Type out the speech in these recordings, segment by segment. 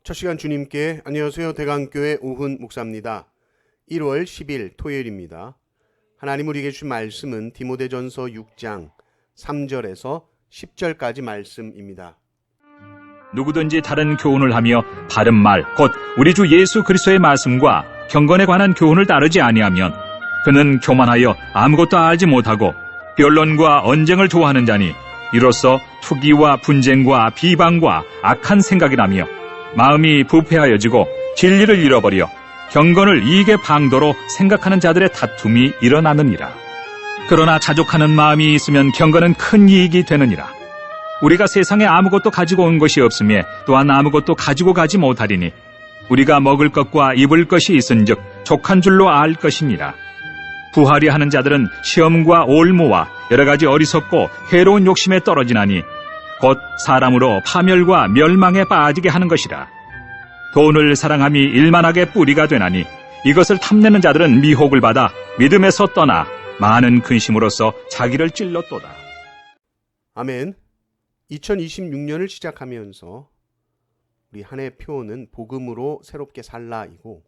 첫 시간 주님께 안녕하세요. 대강교회 오훈 목사입니다. 1월 10일 토요일입니다. 하나님 우리에게 주신 말씀은 디모데전서 6장 3절에서 10절까지 말씀입니다. 누구든지 다른 교훈을 하며 바른 말, 곧 우리 주 예수 그리스도의 말씀과 경건에 관한 교훈을 따르지 아니하면 그는 교만하여 아무것도 알지 못하고 변론과 언쟁을 좋아하는 자니 이로써 투기와 분쟁과 비방과 악한 생각이라며 마음이 부패하여지고 진리를 잃어버려 경건을 이익의 방도로 생각하는 자들의 다툼이 일어나느니라. 그러나 자족하는 마음이 있으면 경건은 큰 이익이 되느니라. 우리가 세상에 아무것도 가지고 온 것이 없으며 또한 아무것도 가지고 가지 못하리니 우리가 먹을 것과 입을 것이 있은즉 족한 줄로 알 것이니라. 부하려 하는 자들은 시험과 올무와 여러 가지 어리석고 해로운 욕심에 떨어지나니 곧 사람으로 파멸과 멸망에 빠지게 하는 것이라. 돈을 사랑함이 일만하게 뿌리가 되나니 이것을 탐내는 자들은 미혹을 받아 믿음에서 떠나 많은 근심으로써 자기를 찔렀도다. 아멘. 2026년을 시작하면서 우리 한 해 표어는 복음으로 새롭게 살라이고,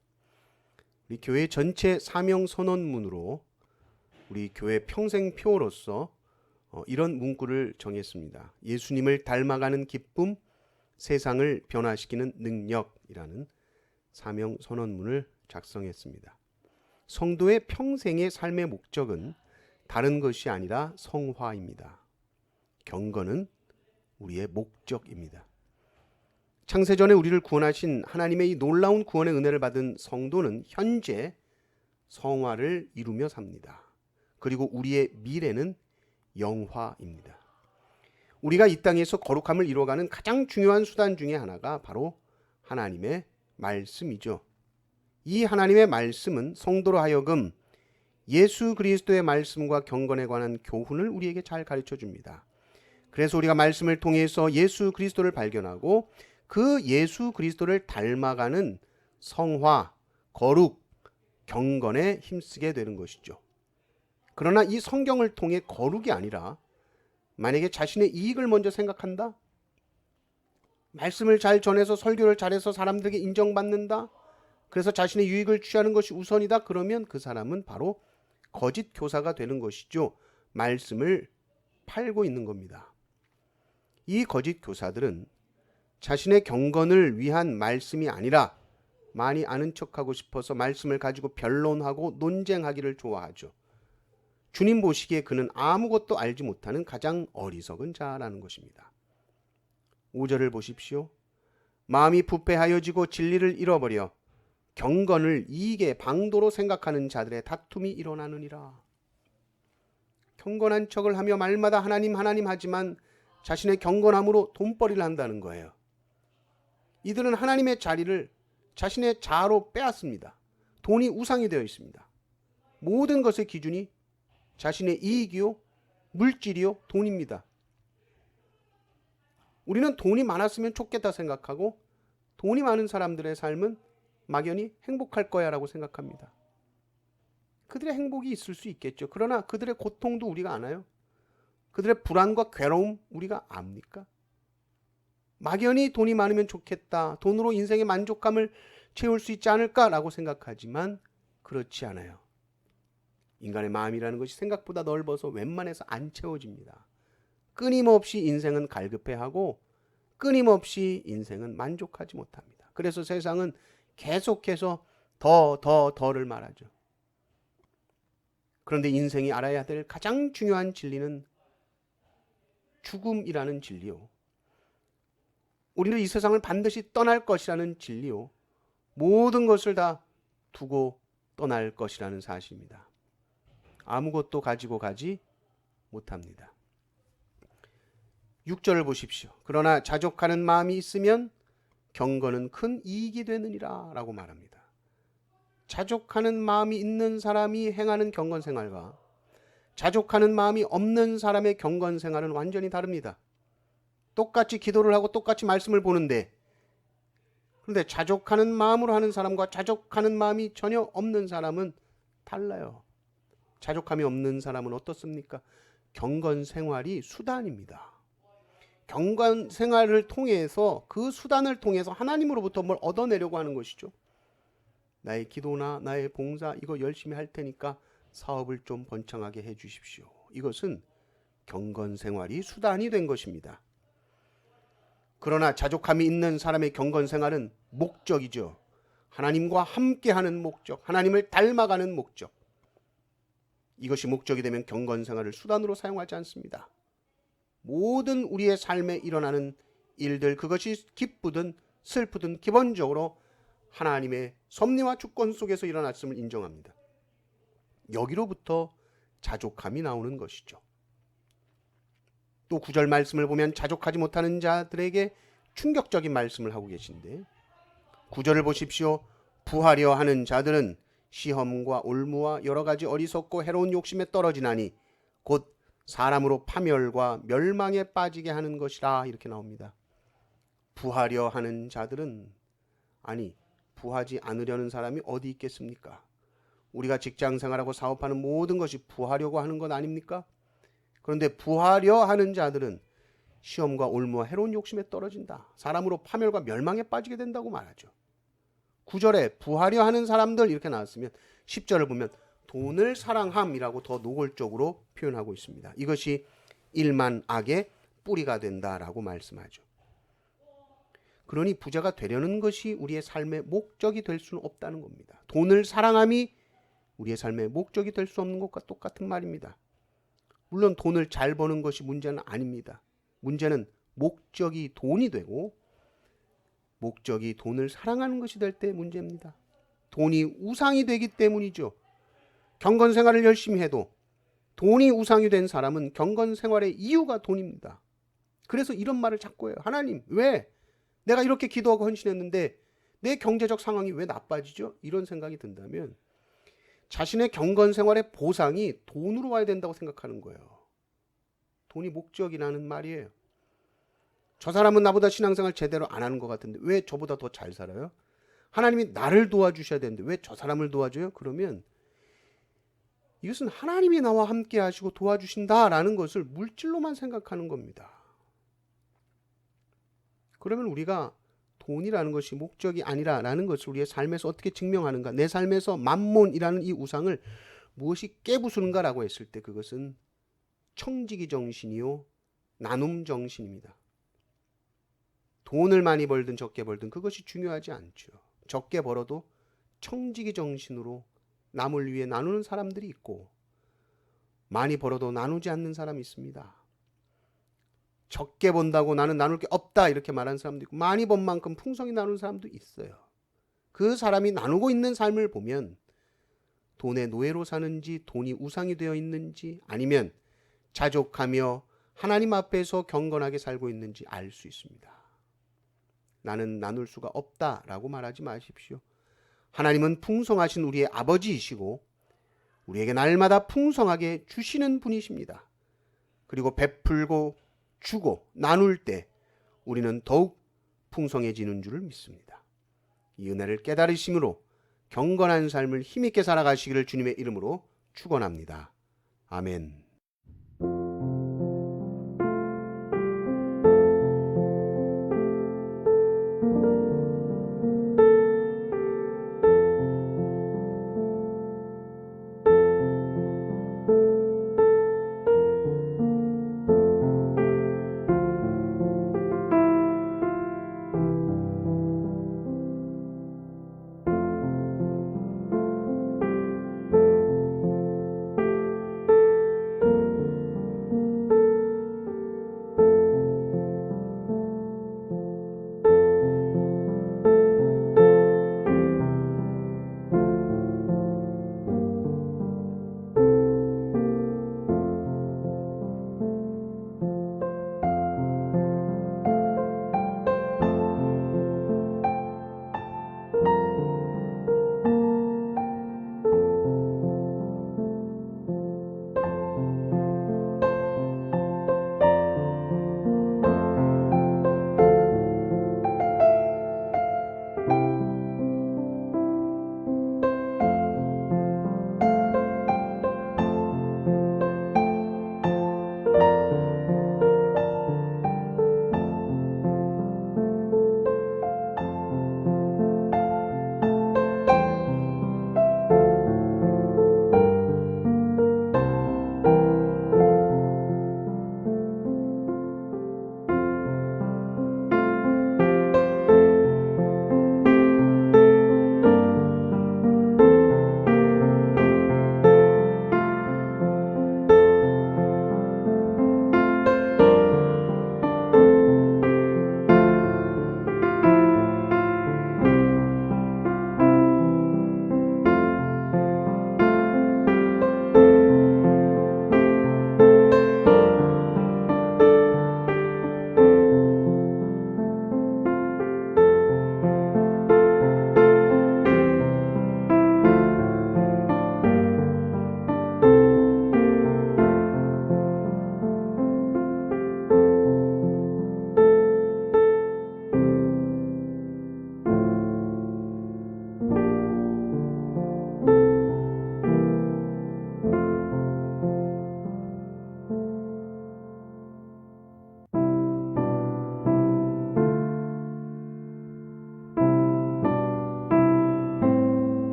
우리 교회 전체 사명 선언문으로 우리 교회 평생 표어로서 이런 문구를 정했습니다. 예수님을 닮아가는 기쁨, 세상을 변화시키는 능력이라는 사명 선언문을 작성했습니다. 성도의 평생의 삶의 목적은 다른 것이 아니라 성화입니다. 경건은 우리의 목적입니다. 창세전에 우리를 구원하신 하나님의 이 놀라운 구원의 은혜를 받은 성도는 현재 성화를 이루며 삽니다. 그리고 우리의 미래는 영화입니다. 우리가 이 땅에서 거룩함을 이루어가는 가장 중요한 수단 중에 하나가 바로 하나님의 말씀이죠. 이 하나님의 말씀은 성도로 하여금 예수 그리스도의 말씀과 경건에 관한 교훈을 우리에게 잘 가르쳐 줍니다. 그래서 우리가 말씀을 통해서 예수 그리스도를 발견하고 그 예수 그리스도를 닮아가는 성화, 거룩, 경건에 힘쓰게 되는 것이죠. 그러나 이 성경을 통해 거룩이 아니라 만약에 자신의 이익을 먼저 생각한다? 말씀을 잘 전해서 설교를 잘해서 사람들에게 인정받는다? 그래서 자신의 유익을 취하는 것이 우선이다? 그러면 그 사람은 바로 거짓 교사가 되는 것이죠. 말씀을 팔고 있는 겁니다. 이 거짓 교사들은 자신의 경건을 위한 말씀이 아니라 많이 아는 척하고 싶어서 말씀을 가지고 변론하고 논쟁하기를 좋아하죠. 주님 보시기에 그는 아무것도 알지 못하는 가장 어리석은 자라는 것입니다. 5절을 보십시오. 마음이 부패하여지고 진리를 잃어버려 경건을 이익의 방도로 생각하는 자들의 다툼이 일어나느니라. 경건한 척을 하며 말마다 하나님 하나님 하지만 자신의 경건함으로 돈벌이를 한다는 거예요. 이들은 하나님의 자리를 자신의 자아로 빼앗습니다. 돈이 우상이 되어 있습니다. 모든 것의 기준이 자신의 이익이요, 물질이요, 돈입니다. 우리는 돈이 많았으면 좋겠다 생각하고 돈이 많은 사람들의 삶은 막연히 행복할 거야 라고 생각합니다. 그들의 행복이 있을 수 있겠죠. 그러나 그들의 고통도 우리가 아나요? 그들의 불안과 괴로움 우리가 압니까? 막연히 돈이 많으면 좋겠다, 돈으로 인생의 만족감을 채울 수 있지 않을까라고 생각하지만 그렇지 않아요. 인간의 마음이라는 것이 생각보다 넓어서 웬만해서 안 채워집니다. 끊임없이 인생은 갈급해하고 끊임없이 인생은 만족하지 못합니다. 그래서 세상은 계속해서 더를 말하죠. 그런데 인생이 알아야 될 가장 중요한 진리는 죽음이라는 진리요, 우리는 이 세상을 반드시 떠날 것이라는 진리요, 모든 것을 다 두고 떠날 것이라는 사실입니다. 아무것도 가지고 가지 못합니다. 6절을 보십시오. 그러나 자족하는 마음이 있으면 경건은 큰 이익이 되느니라 라고 말합니다. 자족하는 마음이 있는 사람이 행하는 경건 생활과 자족하는 마음이 없는 사람의 경건 생활은 완전히 다릅니다. 똑같이 기도를 하고 똑같이 말씀을 보는데 그런데 자족하는 마음으로 하는 사람과 자족하는 마음이 전혀 없는 사람은 달라요. 자족함이 없는 사람은 어떻습니까? 경건 생활이 수단입니다. 경건 생활을 통해서, 그 수단을 통해서 하나님으로부터 뭘 얻어내려고 하는 것이죠. 나의 기도나 나의 봉사 이거 열심히 할 테니까 사업을 좀 번창하게 해 주십시오. 이것은 경건 생활이 수단이 된 것입니다. 그러나 자족함이 있는 사람의 경건 생활은 목적이죠. 하나님과 함께하는 목적, 하나님을 닮아가는 목적. 이것이 목적이 되면 경건 생활을 수단으로 사용하지 않습니다. 모든 우리의 삶에 일어나는 일들, 그것이 기쁘든 슬프든 기본적으로 하나님의 섭리와 주권 속에서 일어났음을 인정합니다. 여기로부터 자족함이 나오는 것이죠. 또 9절 말씀을 보면 자족하지 못하는 자들에게 충격적인 말씀을 하고 계신데, 9절을 보십시오. 부하려 하는 자들은 시험과 올무와 여러 가지 어리석고 해로운 욕심에 떨어지나니 곧 사람으로 파멸과 멸망에 빠지게 하는 것이라, 이렇게 나옵니다. 부하려 하는 자들은, 아니 부하지 않으려는 사람이 어디 있겠습니까? 우리가 직장 생활하고 사업하는 모든 것이 부하려고 하는 것 아닙니까? 그런데 부하려 하는 자들은 시험과 올무와 해로운 욕심에 떨어진다. 사람으로 파멸과 멸망에 빠지게 된다고 말하죠. 9절에 부하려 하는 사람들 이렇게 나왔으면 10절을 보면 돈을 사랑함이라고 더 노골적으로 표현하고 있습니다. 이것이 일만 악의 뿌리가 된다라고 말씀하죠. 그러니 부자가 되려는 것이 우리의 삶의 목적이 될 수는 없다는 겁니다. 돈을 사랑함이 우리의 삶의 목적이 될 수 없는 것과 똑같은 말입니다. 물론 돈을 잘 버는 것이 문제는 아닙니다. 문제는 목적이 돈이 되고 목적이 돈을 사랑하는 것이 될 때 문제입니다. 돈이 우상이 되기 때문이죠. 경건 생활을 열심히 해도 돈이 우상이 된 사람은 경건 생활의 이유가 돈입니다. 그래서 이런 말을 자꾸 해요. 하나님, 왜 내가 이렇게 기도하고 헌신했는데 내 경제적 상황이 왜 나빠지죠? 이런 생각이 든다면 자신의 경건 생활의 보상이 돈으로 와야 된다고 생각하는 거예요. 돈이 목적이라는 말이에요. 저 사람은 나보다 신앙생활 제대로 안 하는 것 같은데 왜 저보다 더 잘 살아요? 하나님이 나를 도와주셔야 되는데 왜 저 사람을 도와줘요? 그러면 이것은 하나님이 나와 함께 하시고 도와주신다라는 것을 물질로만 생각하는 겁니다. 그러면 우리가 돈이라는 것이 목적이 아니라라는 것을 우리의 삶에서 어떻게 증명하는가? 내 삶에서 만몬이라는 이 우상을 무엇이 깨부수는가라고 했을 때 그것은 청지기 정신이요 나눔 정신입니다. 돈을 많이 벌든 적게 벌든 그것이 중요하지 않죠. 적게 벌어도 청지기 정신으로 남을 위해 나누는 사람들이 있고 많이 벌어도 나누지 않는 사람이 있습니다. 적게 번다고 나는 나눌 게 없다 이렇게 말하는 사람도 있고 많이 번 만큼 풍성히 나누는 사람도 있어요. 그 사람이 나누고 있는 삶을 보면 돈의 노예로 사는지 돈이 우상이 되어 있는지 아니면 자족하며 하나님 앞에서 경건하게 살고 있는지 알 수 있습니다. 나는 나눌 수가 없다라고 말하지 마십시오. 하나님은 풍성하신 우리의 아버지이시고 우리에게 날마다 풍성하게 주시는 분이십니다. 그리고 베풀고 주고 나눌 때 우리는 더욱 풍성해지는 줄을 믿습니다. 이 은혜를 깨달으심으로 경건한 삶을 힘있게 살아가시기를 주님의 이름으로 축원합니다. 아멘.